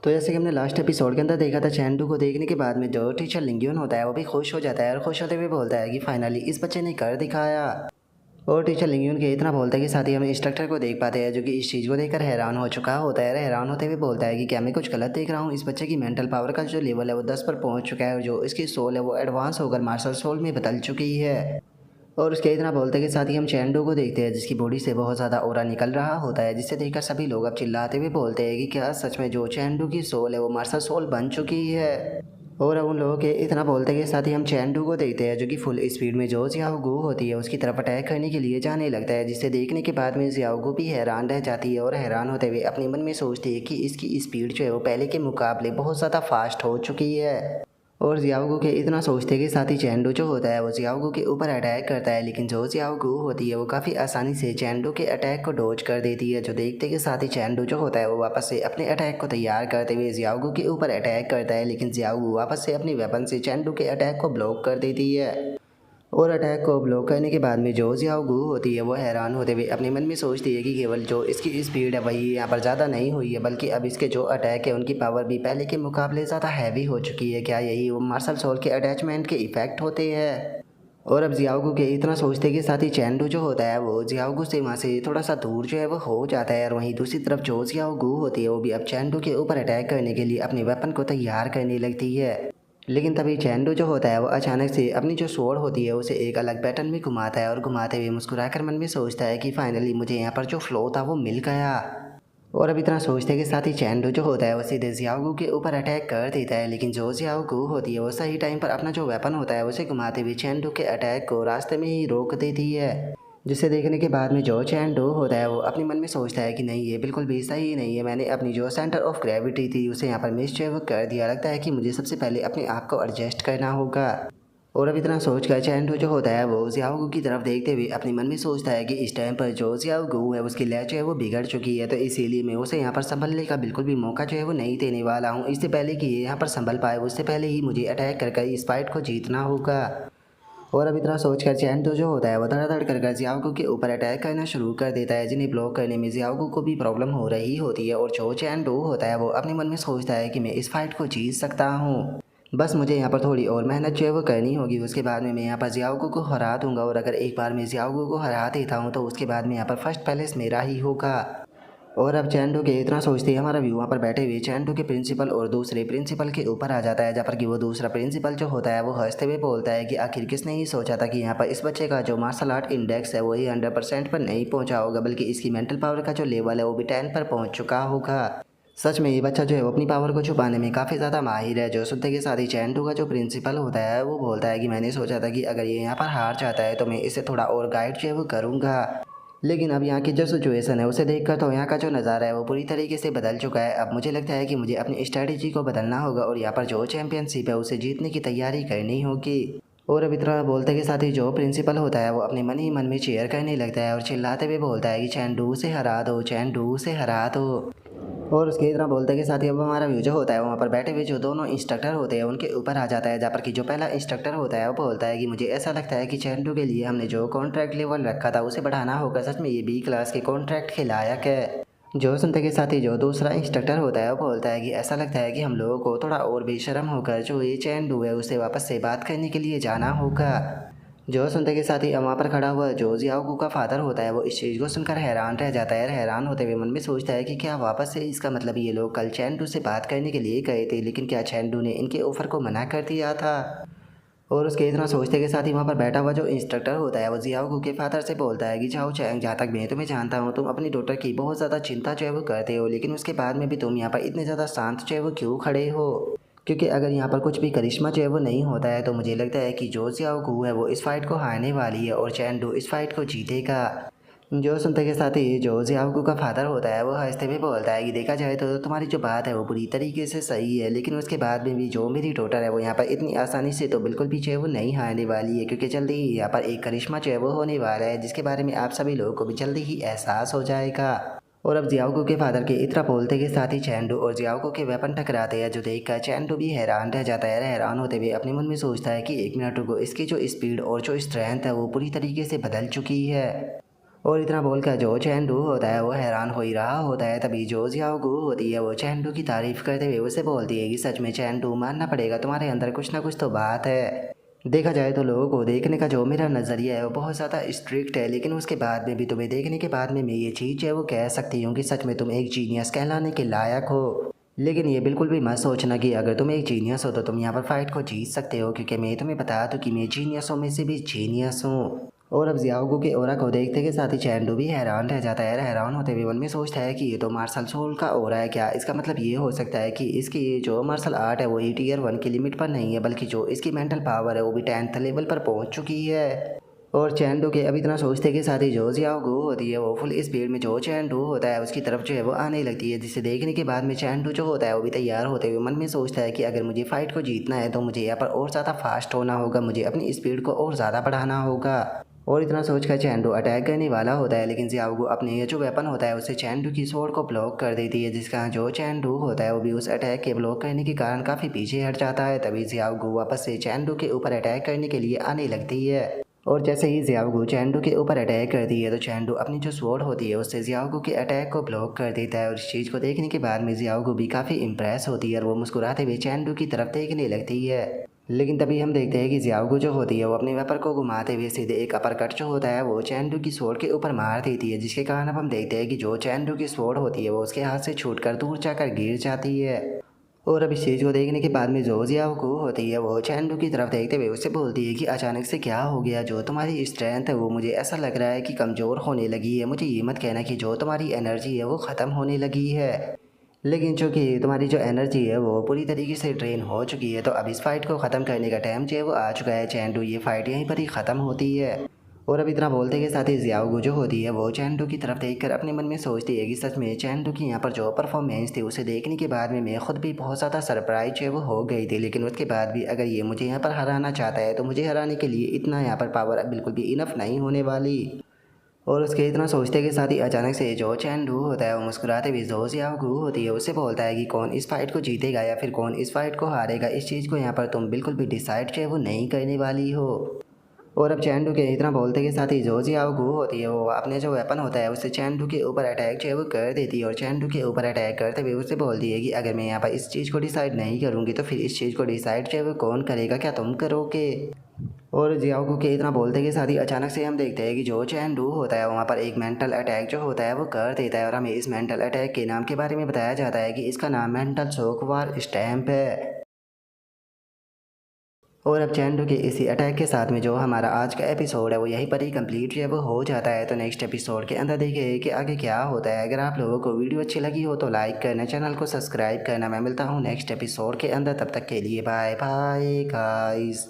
तो जैसे कि हमने लास्ट एपिसोड के अंदर देखा था, चैंडू को देखने के बाद में जो टीचर लिंग्यून होता है वो भी खुश हो जाता है और खुश होते हुए बोलता है कि फाइनली इस बच्चे ने कर दिखाया। और टीचर लिंग्यून के इतना बोलता है कि साथ ही हम इंस्ट्रक्टर को देख पाते हैं जो कि इस चीज़ को देखकर हैरान हो चुका होता है। हैरान होते हुए बोलता है कि क्या मैं कुछ गलत देख रहा हूँ। इस बच्चे की मेंटल पावर का जो लेवल है वो 10 पर पहुँच चुका है और जो इसकी सोल है वो एडवांस होकर मार्शल सोल में बदल चुकी है। और उसके इतना बोलते के साथ ही हम चैंडो को देखते हैं जिसकी बॉडी से बहुत ज़्यादा ऑरा निकल रहा होता है, जिससे देखकर सभी लोग अब चिल्लाते हुए बोलते हैं कि क्या सच में जो चैंडो की सोल है वो मार्शल सोल बन चुकी है। और अब उन लोगों के इतना बोलते के साथ ही हम चैंडू को देखते हैं जो कि फुल स्पीड में जो जियाओगू होती है उसकी तरफ अटैक करने के लिए जाने लगता है, जिसे देखने के बाद में जियाओगू भी हैरान रह जाती है और हैरान होते हुए अपने मन में सोचती है कि इसकी स्पीड जो है वो पहले के मुकाबले बहुत ज़्यादा फास्ट हो चुकी है। और जियाओगू के इतना सोचते के साथ ही चैंडू जो होता है वो जियाओगू के ऊपर अटैक करता है, लेकिन जो जियाओगू होती है वो काफ़ी आसानी से चैंडू के अटैक को डॉज कर देती है। जो देखते के साथ ही चैंडू जो होता है वो वापस से अपने अटैक को तैयार करते हुए जियाओगू के ऊपर अटैक करता है, लेकिन जियाओगू वापस से अपनी वेपन से चैंडू के अटैक को ब्लॉक कर देती है। और अटैक को ब्लॉक करने के बाद में जो जियाओगू होती है वो हैरान होते हुए अपने मन में सोचती है कि केवल जो इसकी स्पीड है वही यहाँ पर ज़्यादा नहीं हुई है, बल्कि अब इसके जो अटैक है उनकी पावर भी पहले के मुकाबले ज़्यादा हैवी हो चुकी है। क्या यही वो मार्शल सोल के अटैचमेंट के इफेक्ट होते हैं। और अब जियाओगू के इतना सोचते के साथ ही चैंडू जो होता है वो जियाओगू से वहाँ से थोड़ा सा दूर जो है वो हो जाता है, और वहीं दूसरी तरफ जो जियाओगू होती है वो भी अब चैंडू के ऊपर अटैक करने के लिए अपने वेपन को तैयार करने लगती है। लेकिन तभी चैंडू जो होता है वो अचानक से अपनी जो स्वॉर्ड होती है उसे एक अलग पैटर्न में घुमाता है और घुमाते हुए मुस्कुराकर मन में सोचता है कि फाइनली मुझे यहाँ पर जो फ्लो था वो मिल गया। और अब इतना सोचने के साथ ही चैंडू जो होता है वो सीधे जियाओगू के ऊपर अटैक कर देता है, लेकिन जो जियाओगू होती है वो सही टाइम पर अपना जो वेपन होता है उसे घुमाते हुए चैंडू के अटैक को रास्ते में ही रोक देती है। जिसे देखने के बाद में जो चैंडू होता है वो अपने मन में सोचता है कि नहीं, ये बिल्कुल भी सही नहीं है। मैंने अपनी जो सेंटर ऑफ ग्रेविटी थी उसे यहाँ पर मिसचेव कर दिया। लगता है कि मुझे सबसे पहले अपने आप को एडजस्ट करना होगा। और अब इतना सोचकर चैंडू जो होता है वो जियाओगू की तरफ देखते हुए अपने मन में सोचता है कि इस टाइम पर जो जियाओगू है उसकी लय जो है वो बिगड़ चुकी है, तो इसीलिए मैं उसे यहाँ पर संभलने का बिल्कुल भी मौका जो है वो नहीं देने वाला हूँ। इससे पहले कि ये यहाँ पर संभल पाए उससे पहले ही मुझे अटैक कर इस फाइट को जीतना होगा। और अब इतना सोचकर चैंडू जो होता है वो धड़ाधड़ कर जियाओगू के ऊपर अटैक करना शुरू कर देता है, जिन्हें ब्लॉक करने में जियाओगू को भी प्रॉब्लम हो रही होती है। और जो चैंडू होता है वो अपने मन में सोचता है कि मैं इस फाइट को जीत सकता हूँ, बस मुझे यहाँ पर थोड़ी और मेहनत जो है वो करनी होगी। उसके बाद में मैं यहाँ पर जियाओगू को हरा दूंगा, और अगर एक बार मैं जियाओगू को हरा देता हूँ तो उसके बाद में यहाँ पर फर्स्ट पैलेस मेरा ही होगा। और अब चैंडू के इतना सोचते ही हमारा व्यू वहाँ पर बैठे हुए चैंडू के प्रिंसिपल और दूसरे प्रिंसिपल के ऊपर आ जाता है, जहाँ पर कि वो दूसरा प्रिंसिपल जो होता है वो हंसते हुए बोलता है कि आखिर किसने ही सोचा था कि यहाँ पर इस बच्चे का जो मार्शल आर्ट इंडेक्स है वही 100% पर नहीं पहुँचा होगा, बल्कि इसकी मेंटल पावर का जो लेवल है वो भी 10 पर पहुँच चुका होगा। सच में ये बच्चा जो है वो अपनी पावर को छुपाने में काफ़ी ज़्यादा माहिर है। जो सुनते के साथ ही चैंडू का जो प्रिंसिपल होता है वो बोलता है कि मैंने सोचा था कि अगर ये यहाँ पर हार जाता है तो मैं इसे थोड़ा और गाइड जो है वो करूँगा, लेकिन अब यहाँ की जो सिचुएशन है उसे देखकर तो यहाँ का जो नज़ारा है वो पूरी तरीके से बदल चुका है। अब मुझे लगता है कि मुझे अपनी स्ट्रैटेजी को बदलना होगा और यहाँ पर जो चैंपियनशिप है उसे जीतने की तैयारी करनी होगी। और अब इतना बोलते के साथ ही जो प्रिंसिपल होता है वो अपने मन ही मन में चेयर करने लगता है और चिल्लाते हुए बोलता है कि चैंडू से हरा दो, चैंडू से हरा दो। और उसके इतना बोलते के साथ ही अब हमारा व्यू जो होता है वहाँ पर बैठे हुए जो दोनों इंस्ट्रक्टर होते हैं उनके ऊपर आ जाता है, जहाँ पर कि जो पहला इंस्ट्रक्टर होता है वो बोलता है कि मुझे ऐसा लगता है कि चैंडू के लिए हमने जो कॉन्ट्रैक्ट लेवल रखा था उसे बढ़ाना होगा। सच में ये बी क्लास के कॉन्ट्रैक्ट के लायक है। जो सुनते के साथ ही जो दूसरा इंस्ट्रक्टर होता है वो बोलता है कि ऐसा लगता है कि हम लोगों को थोड़ा और बेशर्म होकर जो ये चैंडू है उसे वापस से बात करने के लिए जाना होगा। जो सुनते के साथ ही वहाँ पर खड़ा हुआ जो जियाओगू का फादर होता है वो इस चीज़ को सुनकर हैरान रह जाता है। हैरान होते हुए मन में सोचता है कि क्या वापस से इसका मतलब ये लोग कल चैंडू से बात करने के लिए गए थे, लेकिन क्या चैंडू ने इनके ऑफ़र को मना कर दिया था। और उसके इतना सोचते के साथ ही वहाँ पर बैठा हुआ जो इंस्ट्रक्टर होता है वो जियाओगू के फादर से बोलता है कि जाओ चैंग, जहाँ तक मैं तुम्हें जानता हूँ तुम अपनी डॉटर की बहुत ज़्यादा चिंता जो है वो करते हो, लेकिन उसके बाद में भी तुम यहाँ पर इतने ज़्यादा शांत जो है वो क्यों खड़े हो। क्योंकि अगर यहाँ पर कुछ भी करिश्मा जो है वो नहीं होता है तो मुझे लगता है कि जो जियाओगू है वो इस फाइट को हारने वाली है और चैंडू इस फाइट को जीतेगा। जो सुनते के साथ ही जो जियाओगू का फादर होता है वो हंसते हुए बोलता है कि देखा जाए तो तुम्हारी जो बात है वो पूरी तरीके से सही है, लेकिन उसके बाद में भी जो मेरी डॉटर है वो यहाँ पर इतनी आसानी से तो बिल्कुल भी जो है वो नहीं हारने वाली है, क्योंकि जल्दी ही यहाँ पर एक करिश्मा जो है वो होने वाला है जिसके बारे में आप सभी लोगों को भी जल्दी ही एहसास हो जाएगा। और अब जियाओगू के फादर के इतना बोलते के साथ ही चैंडू और जियाओगू के वेपन टकराते हैं, जो देखकर चैंडू भी हैरान रह जाता है। हैरान होते हुए अपने मन में सोचता है कि 1 मिनट रुको, इसकी जो स्पीड और जो स्ट्रेंथ है वो पूरी तरीके से बदल चुकी है। और इतना बोलकर जो चैंडू होता है वो हैरान हो ही रहा होता है। तभी जो जियाओगू होती है वो चैंडू की तारीफ करते हुए उसे बोलती है कि सच में चैंडू, मानना पड़ेगा तुम्हारे अंदर कुछ ना कुछ तो बात है। देखा जाए तो लोगों को देखने का जो मेरा नज़रिया है वो बहुत ज़्यादा स्ट्रिक्ट है, लेकिन उसके बाद में भी तुम्हें देखने के बाद में मैं ये चीज़ है वो कह सकती हूँ कि सच में तुम एक जीनियस कहलाने के लायक हो। लेकिन ये बिल्कुल भी मत सोचना कि अगर तुम एक जीनियस हो तो तुम यहाँ पर फाइट को जीत सकते हो, क्योंकि मैं तुम्हें बता दूँ कि मैं जीनियसों में से भी जीनियस हूँ। और अब जियाओगू के ओरा को देखते के साथ ही चैंडू भी हैरान रह जाता है। हैरान होते हुए मन में सोचता है कि ये तो मार्शल सोल का ओरा है क्या? इसका मतलब ये हो सकता है कि इसकी ये जो मार्शल आर्ट है वो टीयर 1 की लिमिट पर नहीं है, बल्कि जो इसकी मेंटल पावर है वो भी 10th लेवल पर पहुंच चुकी है। और चैंडू के अब इतना सोचते के साथ ही जो जियाओगू होती है वो फुल स्पीड में जो चैंडू होता है उसकी तरफ जो है वो आने लगती है, जिसे देखने के बाद में चैंडू जो होता है वो भी तैयार होते हुए मन में सोचता है कि अगर मुझे फाइट को जीतना है तो मुझे यहाँ पर और ज़्यादा फास्ट होना होगा, मुझे अपनी स्पीड को और ज़्यादा बढ़ाना होगा। और इतना सोचकर चैंडू अटैक करने वाला होता है, लेकिन जियाओगू अपने ये जो वेपन होता है उससे चैंडू की स्वॉर्ड को ब्लॉक कर देती है, जिसका जो चैंडू होता है वो भी उस अटैक के ब्लॉक करने के कारण काफ़ी पीछे हट जाता है। तभी जियाओगू वापस से चैंडू के ऊपर अटैक करने के लिए आने लगती है। और जैसे ही जियाओगू चैंडू के ऊपर अटैक करती है तो चैंडू अपनी जो स्वॉर्ड होती है उससे जियाओगू के अटैक को ब्लॉक कर देता है। और इस चीज़ को देखने के बाद में जियाओगू भी काफ़ी इंप्रेस होती है और वो मुस्कुराते हुए चैंडू की तरफ देखने लगती है। लेकिन तभी हम देखते हैं कि जियाओगू जो होती है वो अपने वेपर को घुमाते हुए सीधे एक अपर कट जो होता है वो चैंडू की स्वॉर्ड के ऊपर मार देती है, जिसके कारण अब हम देखते हैं कि जो चैंडू की स्वॉर्ड होती है वो उसके हाथ से छूटकर दूर जाकर गिर जाती है। और अब इस चीज़ को देखने के बाद में जो जियाओगू होती है वो चैंडू की तरफ देखते हुए उससे बोलती है कि अचानक से क्या हो गया, जो तुम्हारी स्ट्रेंथ है वो मुझे ऐसा लग रहा है कि कमज़ोर होने लगी है। मुझे ये मत कहना कि जो तुम्हारी एनर्जी है वो ख़त्म होने लगी है, लेकिन चूँकि तुम्हारी जो एनर्जी है वो पूरी तरीके से ड्रेन हो चुकी है, तो अब इस फाइट को ख़त्म करने का टाइम जो है वो आ चुका है चैंडू। ये फाइट यहीं पर ही ख़त्म होती है। और अब इतना बोलते के साथ ही जियाओगू जो होती है वो चैंडू की तरफ देखकर अपने मन में सोचती है कि सच में चैंडू की यहाँ पर जो परफॉर्मेंस थी उसे देखने के बाद में मैं खुद भी बहुत ज़्यादा सरप्राइज है वो हो गई थी। लेकिन उसके बाद भी अगर ये मुझे यहाँ पर हराना चाहता है तो मुझे हराने के लिए इतना यहाँ पर पावर बिल्कुल भी इनफ नहीं होने वाली। और उसके इतना सोचते के साथ ही अचानक से जो चैंडू होता है वो मुस्कुराते हुए जो जियाओगू होती है उससे बोलता है कि कौन इस फाइट को जीतेगा या फिर कौन इस फाइट को हारेगा, इस चीज़ को यहाँ पर तुम बिल्कुल भी डिसाइड जो है वो नहीं करने वाली हो। और अब चैंडू के इतना बोलते के साथ ही जो जियाओगू होती है वो अपने जो वेपन होता है उससे चैंडू के ऊपर अटैक जो है वो कर देती है। और चैंडू के ऊपर अटैक करते हुए उससे बोलती है कि अगर मैं यहाँ पर इस चीज़ को डिसाइड नहीं करूँगी तो फिर इस चीज़ को डिसाइड जो है वो कौन करेगा, क्या तुम करोगे? और जियाओगू के इतना बोलते के साथ ही अचानक से हम देखते हैं कि जो चैंडू होता है वहाँ पर एक मेंटल अटैक जो होता है वो कर देता है। और हमें इस मेंटल अटैक के नाम के बारे में बताया जाता है कि इसका नाम मेंटल शॉकवार स्टैम्प है। और अब चैंडू के इसी अटैक के साथ में जो हमारा आज का एपिसोड है वो यहीं पर ही कंप्लीट जो है वो हो जाता है। तो नेक्स्ट एपिसोड के अंदर देखिए कि आगे क्या होता है। अगर आप लोगों को वीडियो अच्छी लगी हो तो लाइक करना, चैनल को सब्सक्राइब करना। मैं मिलता हूँ नेक्स्ट एपिसोड के अंदर, तब तक के लिए बाय बाय गाइस।